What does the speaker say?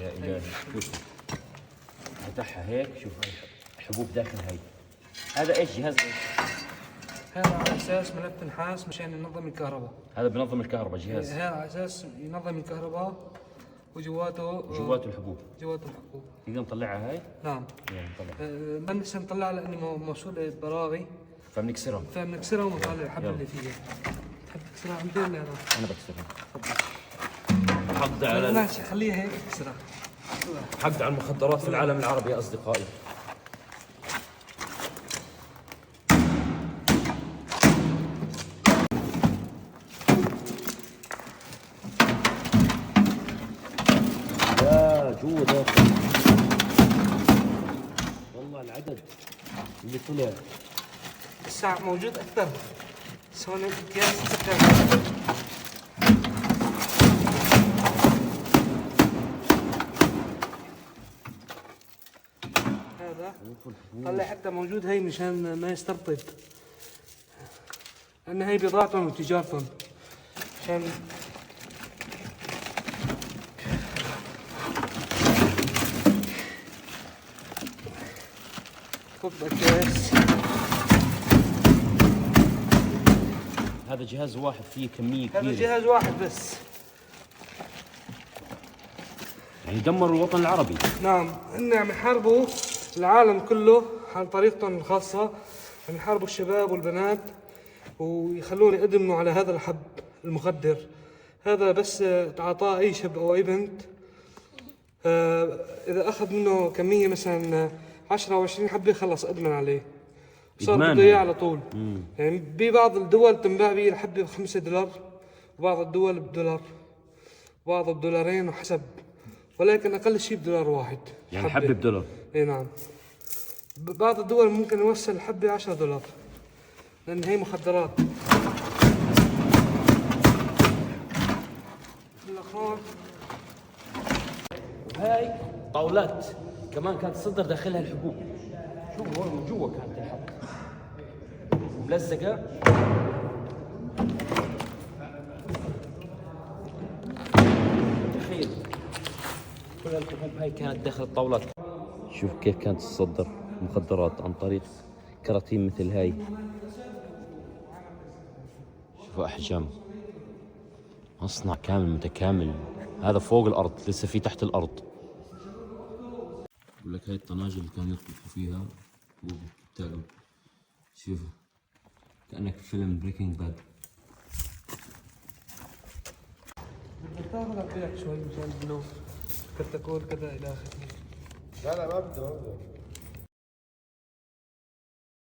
يا إلهي شوف فتحها هيك، شوف هاي حبوب داخل هاي. هذا ايش جهاز ايش؟ هذا على اساس ملف نحاس مشان ينظم الكهرباء. هذا بنظم الكهرباء جهاز. هذا على اساس ينظم الكهرباء وجواته الحبوب. جواته الحبوب. نقدر نطلعها هاي؟ نعم. نطلع. ما نقدر نطلعها لانه موصوله براغي. فبنكسرهم. فبنكسرها ونطلع الحبل اللي فيها. تحب تكسرها عندي ولا انا بكسرها. حقد على خليها هيك تكسرها. حقد على المخدرات في العالم العربي يا اصدقائي. جوا داخل والله العدد اللي طلع. الساعة موجود أكثر بس هون امتياز سكر. هذا طلع حتى موجود هي مشان ما يسترطب، لأن هي بضاعتهم وتجارتهم مشان الكاس. هذا جهاز واحد فيه كمية كبيرة. هذا جهاز واحد بس. يعني دمروا الوطن العربي. نعم، هن عم يحاربوا العالم كله عن طريقتهم الخاصة، عم يحاربوا الشباب والبنات ويخلون يدمنوا على هذا الحب المخدر. هذا بس تعاطاه أي شاب أو أي بنت، إذا أخذ منه كمية مثلا 10 أو 20 حبة خلص أدمن عليه، صار بده إياه على طول. يعني ببعض الدول تنباع به الحبة ب$5، وبعض الدول $1، بعض $2 وحسب، ولكن أقل شيء $1. يعني حبة $1. إي نعم. بعض الدول ممكن يوصل الحبة $10 لأن هي مخدرات. وهاي طاولات كمان كانت تصدر داخلها الحبوب. شوفوا هون من جوا كانت الحبوب ملزقة. تخيل كل الحبوب هاي كانت داخل الطاولات. شوف كيف كانت تصدر مخدرات عن طريق كراتين مثل هاي. شوفوا أحجام، مصنع كامل متكامل. هذا فوق الأرض، لسه في تحت الأرض. بقول لك هاي الطناجر اللي كانوا يطبخوا فيها وبالتالي شوف كأنك في فيلم بريكنج باد. بدك تاخذ على البيع شوي مشان انه كتكول كذا الى اخره. لا ما بده